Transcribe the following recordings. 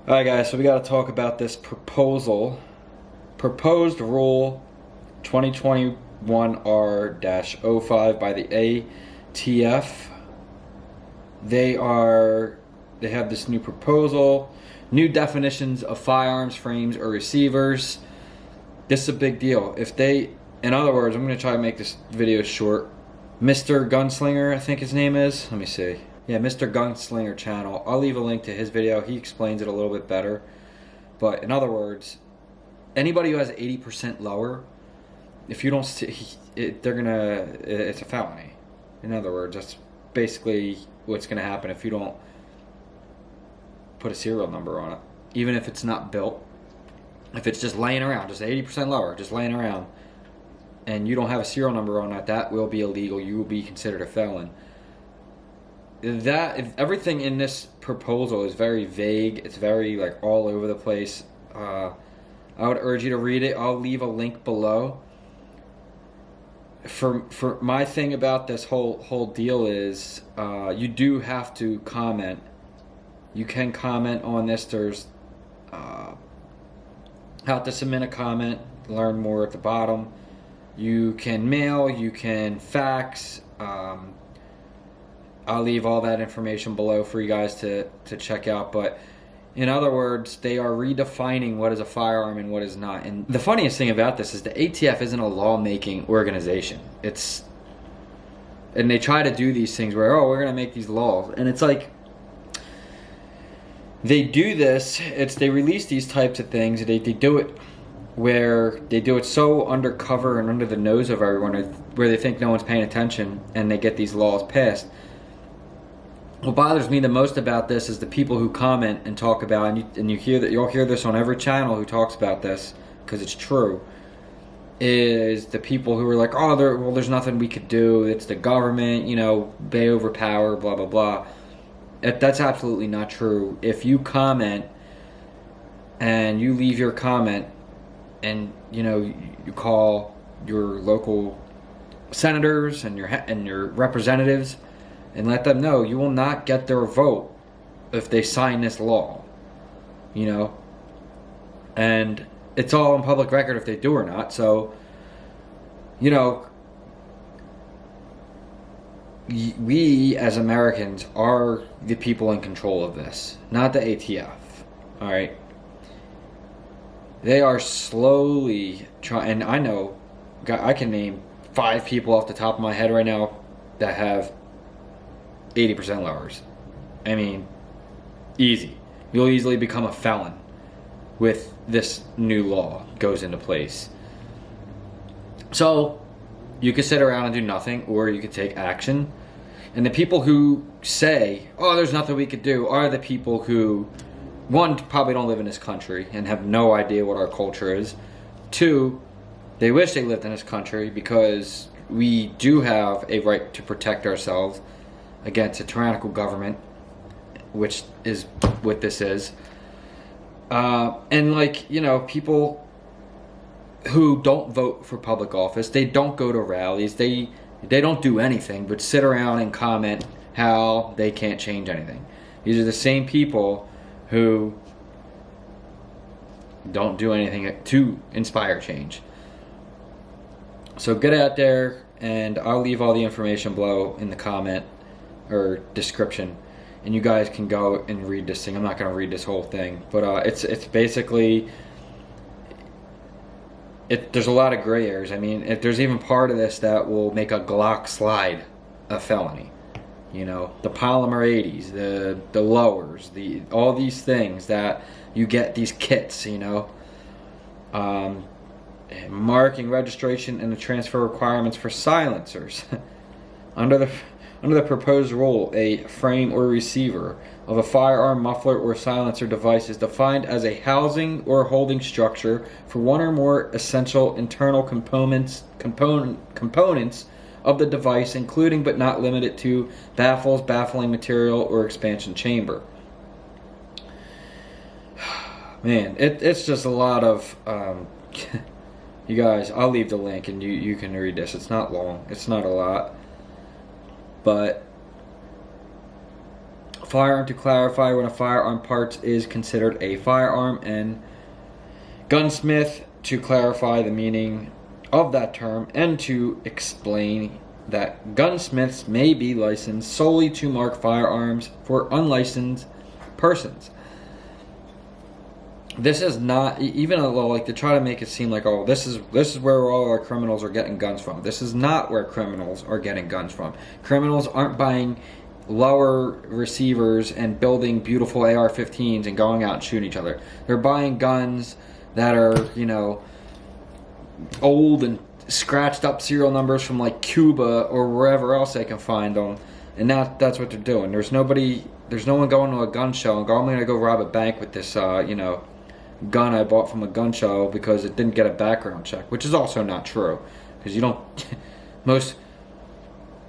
Alright guys, so we got to talk about this proposed rule 2021R-05 by the ATF. They have this new proposal, new definitions of firearms, frames, or receivers. This is a big deal. In other words, I'm going to try to make this video short. Mr. Gunslinger, I think his name is. Let me see. Yeah, Mr. Gunslinger channel. I'll leave a link to his video. He explains it a little bit better. But in other words, anybody who has 80% lower, if you don't see, it's a felony. In other words, that's basically what's going to happen if you don't put a serial number on it. Even if it's not built. If it's just laying around, just 80% lower, just laying around, and you don't have a serial number on it, that will be illegal. You will be considered a felon. Everything in this proposal is very vague. It's very all over the place. I would urge you to read it. I'll leave a link below. For my thing about this whole deal is you do have to comment. You can comment on this. There's how to submit a comment. Learn more at the bottom. You can mail. You can fax. I'll leave all that information below for you guys to check out. But in other words, they are redefining what is a firearm and what is not. And the funniest thing about this is the ATF isn't a lawmaking organization. And they try to do these things where, we're going to make these laws. And it's like, they do this, they release these types of things, they do it where they do it so undercover and under the nose of everyone, where they think no one's paying attention, and they get these laws passed. What bothers me the most about this is the people who comment and talk about, and you'll hear this on every channel who talks about this, because it's true, is the people who are like, there's nothing we could do, it's the government, they overpower, blah, blah, blah. That's absolutely not true. If you comment, and you leave your comment, and, you call your local senators and your representatives, and let them know you will not get their vote if they sign this law. And it's all on public record if they do or not. So, we as Americans are the people in control of this, not the ATF. All right. They are slowly trying, and I know, I can name 5 people off the top of my head right now that have 80% lowers. I mean, easy. You'll easily become a felon with this new law goes into place. So, you could sit around and do nothing, or you could take action. And the people who say, there's nothing we could do, are the people who, 1, probably don't live in this country and have no idea what our culture is. 2, they wish they lived in this country because we do have a right to protect ourselves against a tyrannical government, which is what this is. And people who don't vote for public office, they don't go to rallies, they don't do anything but sit around and comment how they can't change anything. These are the same people who don't do anything to inspire change. So get out there, and I'll leave all the information below in the comment or description, and you guys can go and read this thing. I'm not going to read this whole thing, but it's basically, there's a lot of gray areas. I mean, if there's even part of this that will make a Glock slide a felony. The polymer 80s, the lowers, all these things that you get, these kits, marking, registration, and the transfer requirements for silencers. Under the proposed rule, a frame or receiver of a firearm, muffler, or silencer device is defined as a housing or holding structure for one or more essential internal components of the device, including but not limited to baffles, baffling material, or expansion chamber. Man, it's just a lot of you guys, I'll leave the link and you can read this. It's not long, it's not a lot, but Firearm, to clarify, when a firearm part is considered a firearm, and gunsmith, to clarify the meaning of that term and to explain that gunsmiths may be licensed solely to mark firearms for unlicensed persons. This is not, even though like they try to make it seem like, oh, this is where all our criminals are getting guns from. This is not where criminals are getting guns from. Criminals aren't buying lower receivers and building beautiful AR-15s and going out and shooting each other. They're buying guns that are, old and scratched up serial numbers from like Cuba or wherever else they can find them, and that's what they're doing. There's no one going to a gun show and going, I'm going to go rob a bank with this gun I bought from a gun show because it didn't get a background check, which is also not true, because you don't most,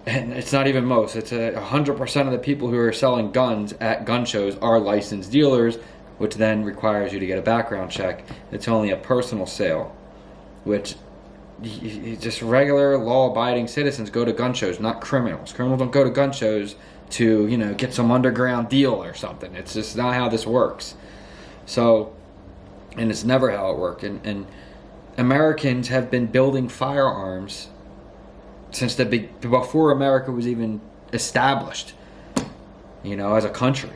and it's not even most, it's 100% of the people who are selling guns at gun shows are licensed dealers, which then requires you to get a background check. It's only a personal sale, which just regular law-abiding citizens go to gun shows, not criminals. Criminals don't go to gun shows to, get some underground deal or something. It's just not how this works. So, and it's never how it worked. And Americans have been building firearms since before America was even established, as a country.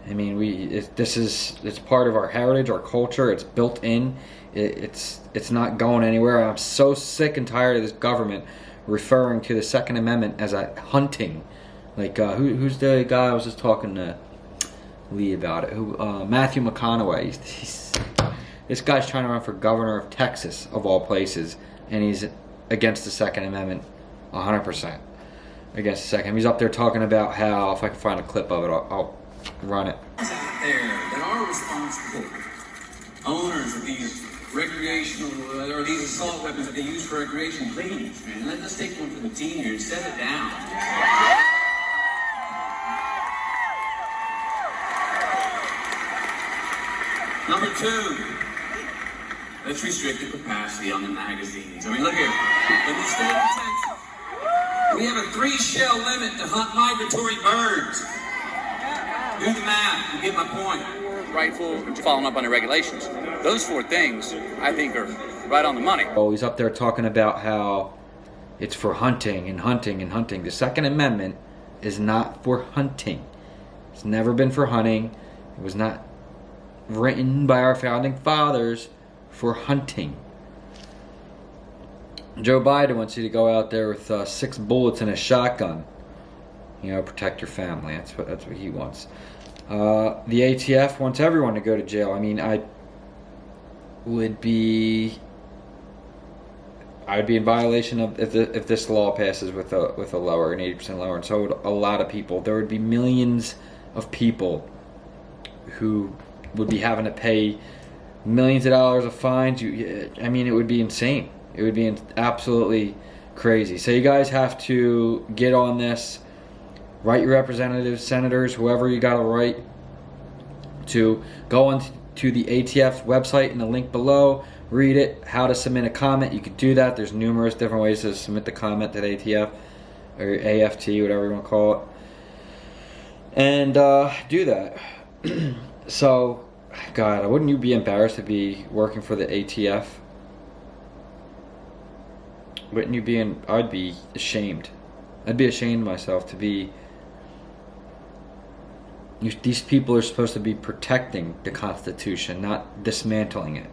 I mean, it's part of our heritage, our culture. It's built in. It's not going anywhere. I'm so sick and tired of this government referring to the Second Amendment as a hunting. Like, who's the guy I was just talking to Lee about it? Matthew McConaughey. This guy's trying to run for governor of Texas, of all places, and he's against the Second Amendment, 100% against the Second. He's up there talking about how, if I can find a clip of it, I'll run it. There that are responsible owners of these recreational or these assault weapons that they use for recreation. Please, man, let's take one for the team here and set it down. Number 2, let's restrict the capacity on the magazines. I mean, look here. In the state of Texas, we have a 3-shell limit to hunt migratory birds. Do the math. You get my point. Rifle, following up on the regulations. Those 4 things, I think, are right on the money. Oh, he's up there talking about how it's for hunting and hunting and hunting. The Second Amendment is not for hunting. It's never been for hunting. It was not written by our founding fathers for hunting. Joe Biden wants you to go out there with 6 bullets and a shotgun. Protect your family. That's what he wants. The ATF wants everyone to go to jail. I mean, I'd be in violation of if this law passes with a lower, an 80% lower, and so would a lot of people. There would be millions of people who would be having to pay millions of dollars of fines. I mean, it would be insane. It would be absolutely crazy. So you guys have to get on this. Write your representatives, senators, whoever you got to write, to go on to the ATF website in the link below, read it, how to submit a comment. You could do that. There's numerous different ways to submit the comment to the ATF or AFT, whatever you want to call it. And do that. So, God, wouldn't you be embarrassed to be working for the ATF? Wouldn't you be I'd be ashamed. I'd be ashamed of myself to be... These people are supposed to be protecting the Constitution, not dismantling it.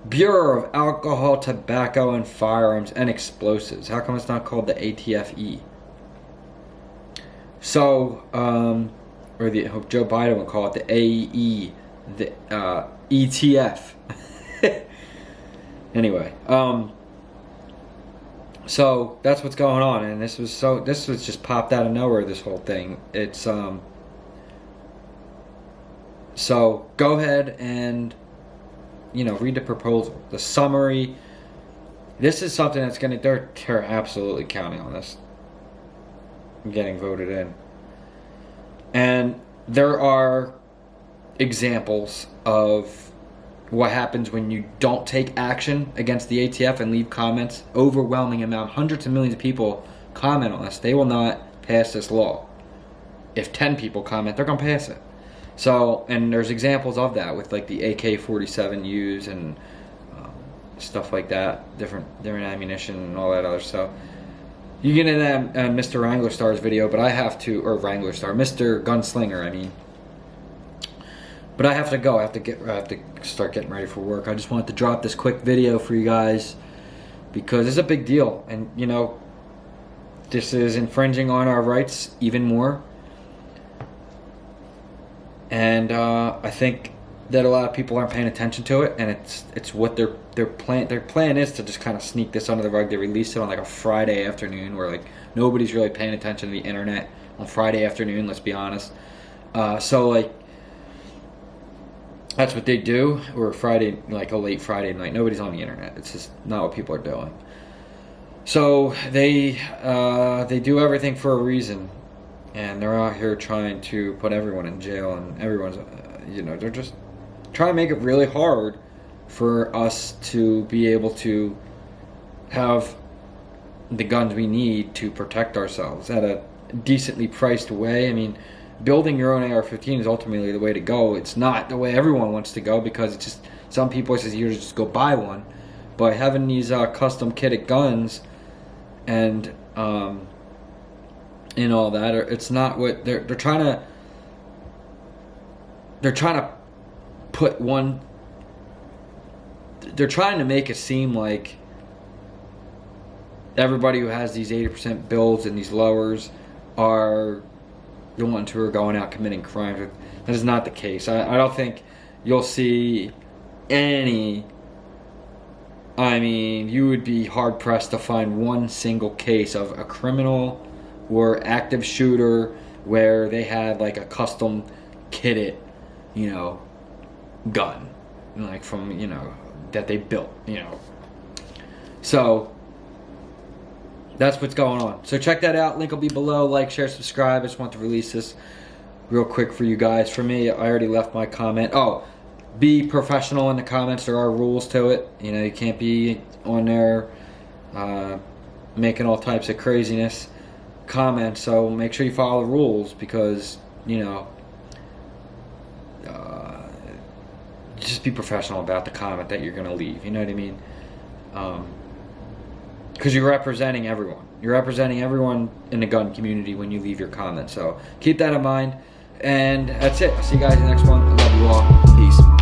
Bureau of Alcohol, Tobacco, and Firearms and Explosives. How come it's not called the ATFE? So, I hope Joe Biden would call it the AE, the ETF. Anyway, so that's what's going on, and this was just popped out of nowhere, this whole thing. It's so go ahead and read the proposal, the summary. This is something that's they're absolutely counting on this getting voted in. And there are examples of what happens when you don't take action against the ATF and leave comments. Overwhelming amount, hundreds of millions of people comment on this. They will not pass this law. if 10 people comment, they're gonna pass it. So, and there's examples of that with like the AK-47Us and stuff like that, different ammunition and all that other stuff. You get in that Mr. Wrangler Star's video, but I have to, or Wrangler Star, Mr. Gunslinger, I mean. But I have to go. I have to start getting ready for work. I just wanted to drop this quick video for you guys because it's a big deal, and you know, this is infringing on our rights even more. And I think that a lot of people aren't paying attention to it, and it's what their plan is to just kind of sneak this under the rug. They release it on like a Friday afternoon where like nobody's really paying attention to the internet on Friday afternoon, let's be honest. So like that's what they do, or Friday, like a late Friday night. Nobody's on the internet. It's just not what people are doing. So they do everything for a reason, and they're out here trying to put everyone in jail, and everyone's, you know, they're just trying to make it really hard for us to be able to have the guns we need to protect ourselves at a decently priced way. I mean, building your own AR-15 is ultimately the way to go. It's not the way everyone wants to go, because it's just, some people it's easier to just go buy one. But having these custom kitted guns and all that, it's not what they're trying to. They're trying to put one. They're trying to make it seem like everybody who has these 80% builds and these lowers are the ones who are going out committing crimes. That is not the case. I don't think you'll see any. I mean, you would be hard pressed to find one single case of a criminal or active shooter where they had like a custom kitted, you know, gun, like from, you know, that they built, you know. So that's what's going on. So check that out. Link will be below. Like, share, subscribe. I just want to release this real quick for you guys. For me, I already left my comment. Oh, be professional in the comments. There are rules to it. You know, you can't be on there making all types of craziness comments. So make sure you follow the rules, because, you know, just be professional about the comment that you're going to leave. You know what I mean? Because you're representing everyone. You're representing everyone in the gun community when you leave your comment. So keep that in mind. And that's it. I'll see you guys in the next one. I love you all. Peace.